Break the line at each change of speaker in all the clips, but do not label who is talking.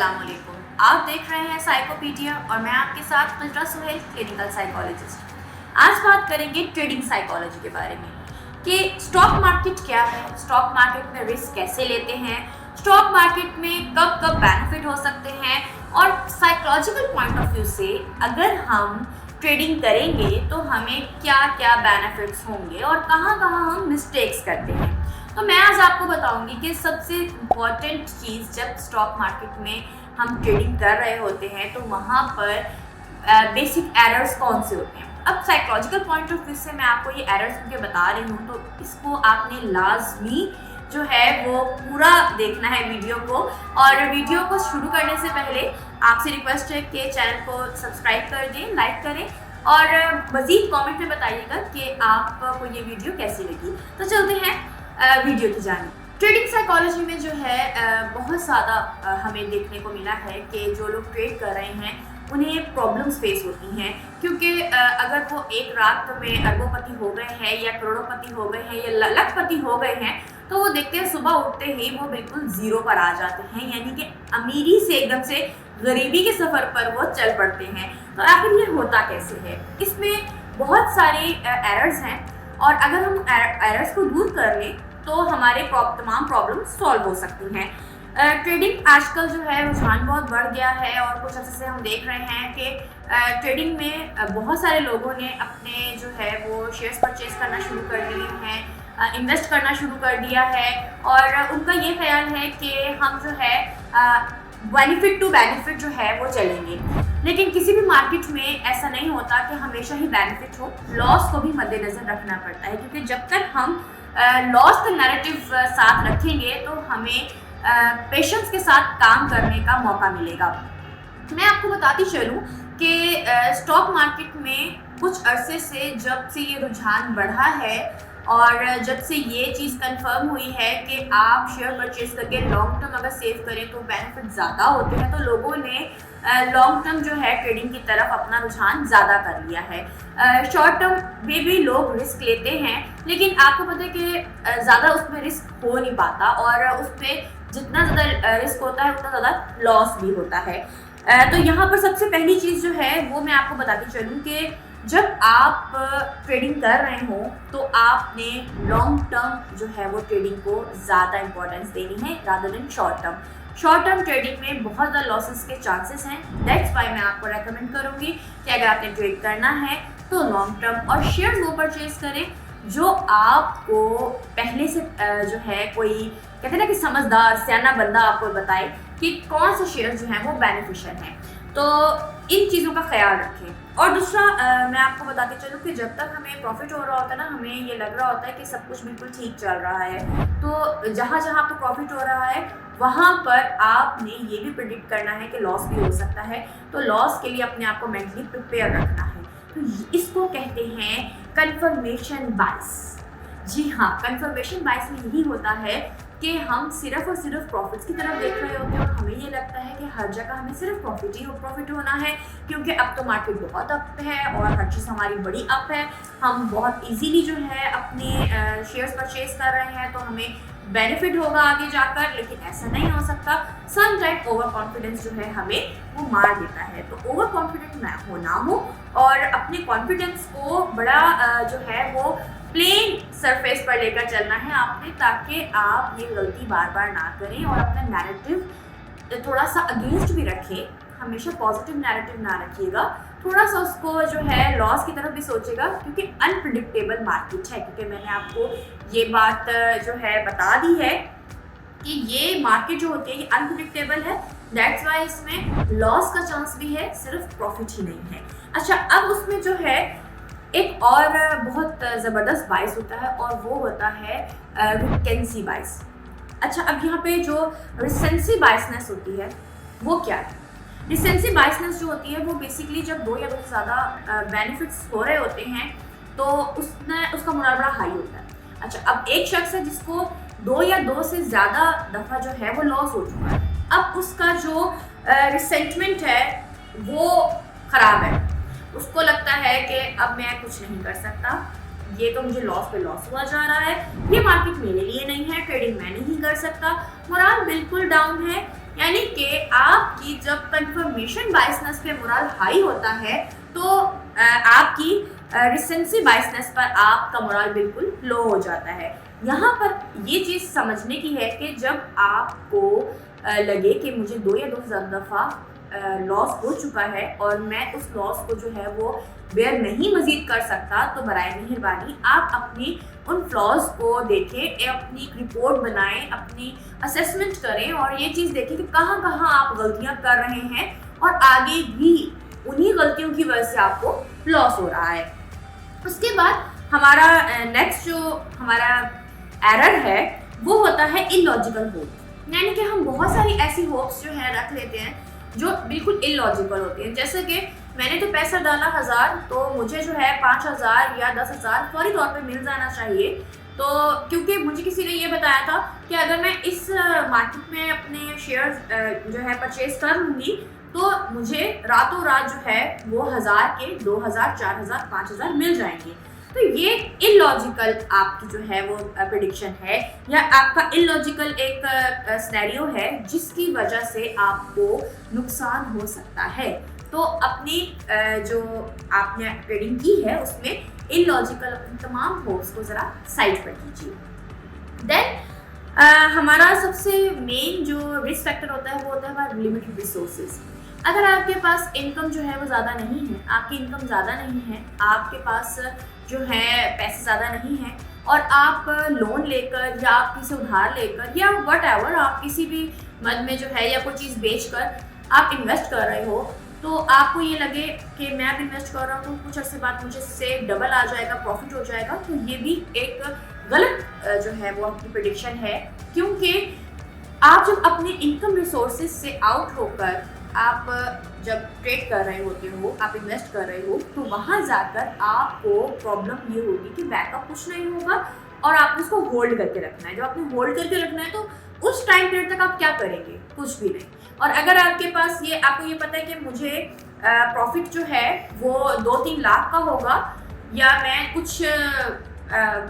अस्सलामुअलैकुम। आप देख रहे हैं साइकोपीडिया और मैं आपके साथ मित्रा सुहेल, क्लिनिकल साइकोलॉजिस्ट। आज बात करेंगे ट्रेडिंग साइकोलॉजी के बारे में कि स्टॉक मार्केट क्या है, स्टॉक मार्केट में रिस्क कैसे लेते हैं, स्टॉक मार्केट में कब कब बेनिफिट हो सकते हैं और साइकोलॉजिकल पॉइंट ऑफ व्यू से अगर हम ट्रेडिंग करेंगे तो हमें क्या क्या बेनिफिट्स होंगे और कहाँ कहाँ हम मिस्टेक्स करते हैं। तो मैं आज आपको बताऊंगी कि सबसे इम्पॉर्टेंट चीज़ जब स्टॉक मार्केट में हम ट्रेडिंग कर रहे होते हैं तो वहाँ पर बेसिक एरर्स कौन से होते हैं। अब साइकोलॉजिकल पॉइंट ऑफ व्यू से मैं आपको ये एरर्स उनके बता रही हूँ, तो इसको आपने लाजमी जो है वो पूरा देखना है वीडियो को। और वीडियो को शुरू करने से पहले आपसे रिक्वेस्ट है कि चैनल को सब्सक्राइब कर दें, लाइक करें और मज़ीद कमेंट में बताइएगा कि आपको ये वीडियो कैसी लगी। तो चलते हैं वीडियो की जानिब। ट्रेडिंग साइकोलॉजी में जो है बहुत ज़्यादा हमें देखने को मिला है कि जो लोग ट्रेड कर रहे हैं उन्हें प्रॉब्लम्स फेस होती हैं, क्योंकि अगर वो एक रात में अरबोपति हो गए हैं या करोड़ोपति हो गए हैं या लखपति हो गए हैं तो वो देखते हैं सुबह उठते ही वो बिल्कुल ज़ीरो पर आ जाते हैं, यानी कि अमीरी से एकदम से गरीबी के सफ़र पर वो चल पड़ते हैं। तो आखिर ये होता कैसे है? इसमें बहुत सारी एरर्स हैं और अगर हम एरर्स को दूर कर लें तो हमारे तमाम प्रॉब्लम सॉल्व हो सकती हैं। ट्रेडिंग आजकल जो है रुझान बहुत बढ़ गया है और कुछ अर्से से हम देख रहे हैं कि ट्रेडिंग में बहुत सारे लोगों ने अपने जो है वो शेयर्स परचेज करना शुरू कर दिए हैं, इन्वेस्ट करना शुरू कर दिया है और उनका ये ख्याल है कि हम जो है बेनिफिट टू बेनिफिट जो है वो चलेंगे। लेकिन किसी भी मार्केट में ऐसा नहीं होता कि हमेशा ही बेनिफिट हो, लॉस को भी मद्देनज़र रखना पड़ता है, क्योंकि जब तक हम लॉस का नैरेटिव साथ रखेंगे तो हमें पेशेंस के साथ काम करने का मौका मिलेगा। मैं आपको बताती चलूँ कि स्टॉक मार्केट में कुछ अरसे से जब से ये रुझान बढ़ा है और जब से ये चीज़ कंफर्म हुई है कि आप शेयर परचेज करके लॉन्ग टर्म अगर सेव करें तो बेनिफिट ज़्यादा होते हैं, तो लोगों ने लॉन्ग टर्म जो है ट्रेडिंग की तरफ अपना रुझान ज़्यादा कर लिया है। शॉर्ट टर्म में भी लोग रिस्क लेते हैं, लेकिन आपको पता है कि ज़्यादा उसमें रिस्क हो नहीं पाता और उसमें जितना ज़्यादा रिस्क होता है उतना ज़्यादा लॉस भी होता है। तो यहाँ पर सबसे पहली चीज़ जो है वो मैं आपको बताती चलूँ कि जब आप ट्रेडिंग कर रहे हो तो आपने लॉन्ग टर्म जो है वो ट्रेडिंग को ज़्यादा इंपॉर्टेंस देनी है rather than short term. Short term trading में बहुत ज़्यादा लॉसेस के चांसेस हैं। दैट्स वाई मैं आपको रेकमेंड करूँगी कि अगर आपने ट्रेड करना है तो लॉन्ग टर्म और शेयर वो परचेज करें जो आपको पहले से जो है कोई कहते हैं ना कि समझदार सियाना बंदा आपको बताए कि कौन से शेयर जो हैं वो बेनिफिशियल हैं। तो इन चीज़ों का ख्याल रखें। और दूसरा मैं आपको बताती चलूँ कि जब तक हमें प्रॉफिट हो रहा होता है ना, हमें ये लग रहा होता है कि सब कुछ बिल्कुल ठीक चल रहा है, तो जहाँ जहाँ आपको प्रॉफिट हो रहा है वहाँ पर आपने ये भी प्रिडिक्ट करना है कि लॉस भी हो सकता है, तो लॉस के लिए अपने आप को मेंटली प्रिपेयर रखना है। तो इसको कहते हैं कंफर्मेशन बायस। जी हाँ, कंफर्मेशन बायस में यही होता है कि हम सिर्फ और सिर्फ प्रॉफिट्स की तरफ देख रहे होते हैं और हमें ये लगता है कि हर जगह हमें सिर्फ प्रॉफिट होना है, क्योंकि अब तो मार्केट बहुत अप है और हर चीज़ हमारी बड़ी अप है। हम बहुत इजीली जो है अपने शेयर्स परचेज कर रहे हैं तो हमें बेनिफिट होगा आगे जाकर, लेकिन ऐसा नहीं हो सकता। सम टाइम ओवर कॉन्फिडेंस जो है हमें वो मार देता है। तो ओवर कॉन्फिडेंट ना हो और अपने कॉन्फिडेंस को बड़ा जो है वो प्लेन सरफेस पर लेकर चलना है आपने, ताकि आप ये गलती बार बार ना करें और अपना नैरेटिव थोड़ा सा अगेंस्ट भी रखें। हमेशा पॉजिटिव नैरेटिव ना रखिएगा, थोड़ा सा उसको जो है लॉस की तरफ भी सोचेगा, क्योंकि अनप्रिडिक्टेबल मार्केट है। क्योंकि मैंने आपको ये बात जो है बता दी है कि ये मार्केट जो होती है ये अनप्रिडिक्टेबल है। दैट्स वाई इसमें लॉस का चांस भी है, सिर्फ प्रॉफिट ही नहीं है। अच्छा, अब उसमें जो है एक और बहुत ज़बरदस्त बायस होता है और वो होता है रिटेंसी बायस। अच्छा, अब यहाँ पे जो रिसेंसी बायसनेस होती है वो क्या है? रिसेंसी बायसनेस जो होती है वो बेसिकली जब दो या दो से ज़्यादा बेनिफिट्स हो रहे होते हैं तो उसका मोरल बड़ा हाई होता है। अच्छा, अब एक शख्स है जिसको दो या दो से ज़्यादा दफ़ा जो है वो लॉस हो चुका है, अब उसका जो रिसेंटमेंट है वो ख़राब है। उसको लगता है कि अब मैं कुछ नहीं कर सकता, ये तो मुझे लॉस पे लॉस हुआ जा रहा है, ये मार्केट मेरे लिए नहीं है, ट्रेडिंग मैं नहीं कर सकता, मोराल बिल्कुल डाउन है। यानी कि आपकी जब कंफर्मेशन बायसनेस पे मोरल हाई होता है तो आपकी रिसेंसी बायसनेस पर आपका मोरल बिल्कुल लो हो जाता है। यहाँ पर ये चीज़ समझने की है कि जब आपको लगे कि मुझे 2 या 2 से ज़्यादा दफ़ा लॉस हो चुका है और मैं उस लॉस को जो है वो बेयर नहीं मज़ीद कर सकता, तो बराए मेहरबानी आप अपनी उन फ्लॉज को देखें, अपनी एक रिपोर्ट बनाएं, अपनी असेसमेंट करें और ये चीज़ देखें कि कहाँ कहाँ आप गलतियाँ कर रहे हैं और आगे भी उन्हीं गलतियों की वजह से आपको लॉस हो रहा है। उसके बाद हमारा नेक्स्ट जो हमारा एरर है वो होता है इलॉजिकल होप, यानी कि हम बहुत सारी ऐसी होप्स जो है रख लेते हैं जो बिल्कुल इलॉजिकल होती हैं। जैसे कि मैंने तो पैसा डाला 1000 तो मुझे जो है 5000 या 10,000 फौरी तौर पे मिल जाना चाहिए। तो क्योंकि मुझे किसी ने ये बताया था कि अगर मैं इस मार्केट में अपने शेयर्स जो है परचेज कर लूँगी तो मुझे रातों रात जो है वो 1000 के 2000, 4000, 5000 मिल जाएंगे। तो ये इलॉजिकल आपकी जो है वो प्रेडिक्शन है या आपका इलॉजिकल एक सिनेरियो है जिसकी वजह से आपको नुकसान हो सकता है। तो अपनी जो आपने ट्रेडिंग की है उसमें इलॉजिकल अपनी तमाम होप्स को ज़रा साइड पर कीजिए। देन हमारा सबसे मेन जो रिस्क फैक्टर होता है वो होता है हमारा लिमिटेड रिसोर्सेज। अगर आपके पास इनकम जो है वो ज़्यादा नहीं है, आपकी इनकम ज़्यादा नहीं है, आपके पास जो है पैसे ज़्यादा नहीं है और आप लोन लेकर या आप किसी उधार लेकर या व्हाटएवर आप किसी भी मद में जो है या कोई चीज़ बेचकर आप इन्वेस्ट कर रहे हो, तो आपको ये लगे कि मैं अब इन्वेस्ट कर रहा हूँ तो कुछ अर्से बाद मुझे से डबल आ जाएगा, प्रॉफिट हो जाएगा, तो ये भी एक गलत जो है वो आपकी प्रेडिक्शन है। क्योंकि आप जब अपने इनकम रिसोर्सेज से आउट होकर आप जब ट्रेड कर रहे होते हो, आप इन्वेस्ट कर रहे हो, तो वहाँ जाकर आपको प्रॉब्लम ये होगी कि बैकअप कुछ नहीं होगा और आपको उसको होल्ड करके रखना है। जब आपको होल्ड करके रखना है तो उस टाइम पीरियड तक आप क्या करेंगे? कुछ भी नहीं। और अगर आपके पास ये आपको ये पता है कि मुझे प्रॉफिट जो है वो 2-3 लाख का होगा या मैं कुछ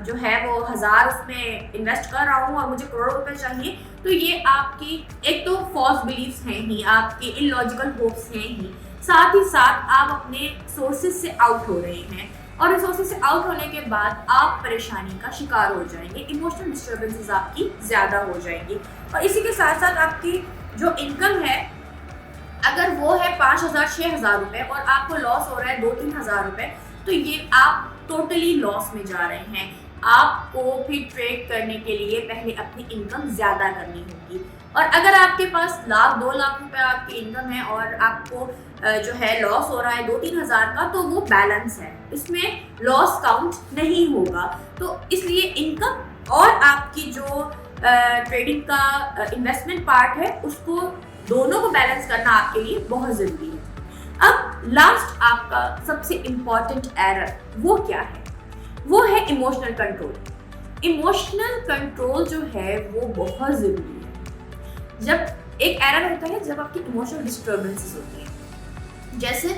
जो है वो 1000 उसमें इन्वेस्ट कर रहा हूँ और मुझे करोड़ों रुपए चाहिए, तो ये आपकी एक तो फॉल्स बिलीफ्स हैं ही, आपके इलॉजिकल होप्स हैं ही, साथ ही साथ आप अपने सोर्सेज से आउट हो रहे हैं और रिसोर्सेज से आउट होने के बाद आप परेशानी का शिकार हो जाएंगे, इमोशनल डिस्टर्बेंसेस आपकी ज़्यादा हो जाएंगी। और इसी के साथ साथ आपकी जो इनकम है अगर वो है 5000 6000 रुपये और आपको लॉस हो रहा है 2-3 हज़ार रुपये, तो ये आप टोटली लॉस में जा रहे हैं। आपको फिर ट्रेड करने के लिए पहले अपनी इनकम ज़्यादा करनी होगी। और अगर आपके पास 1-2 लाख रुपए आपकी इनकम है और आपको जो है लॉस हो रहा है 2-3 हज़ार का, तो वो बैलेंस है, इसमें लॉस काउंट नहीं होगा। तो इसलिए इनकम और आपकी जो ट्रेडिंग का इन्वेस्टमेंट पार्ट है उसको दोनों को बैलेंस करना आपके लिए बहुत ज़रूरी है। अब लास्ट आपका सबसे इम्पॉर्टेंट एरर वो क्या है? वो है इमोशनल कंट्रोल। इमोशनल कंट्रोल जो है वो बहुत ज़रूरी है। जब एक एरर होता है जब आपकी इमोशनल डिस्टर्बेंसेस होती है। जैसे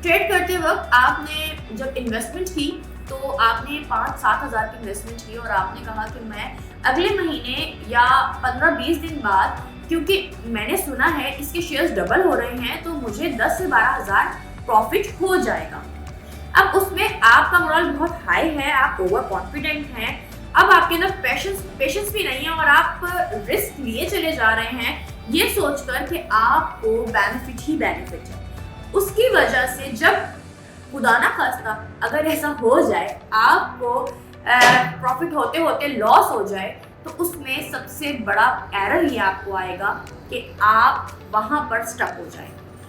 ट्रेड करते वक्त आपने जब इन्वेस्टमेंट की तो आपने 5-7 हज़ार की इन्वेस्टमेंट की और आपने कहा कि मैं अगले महीने या 15-20 दिन बाद, क्योंकि मैंने सुना है इसके शेयर्स डबल हो रहे हैं, तो मुझे 10 से 12 हज़ार प्रॉफिट हो जाएगा। अब उसमें आपका मोरल बहुत हाई है, आप ओवर कॉन्फिडेंट हैं, अब आपके अंदर पेशेंस भी नहीं है और आप रिस्क लिए चले जा रहे हैं ये सोचकर कि आपको बेनिफिट ही बेनिफिट है। उसकी वजह से जब खुदा ना खास्ता अगर ऐसा हो जाए, आपको प्रॉफिट होते होते लॉस हो जाए, तो उसमें सबसे बड़ा एरर ये आपको आएगा कि आप वहाँ पर स्टक हो जाए।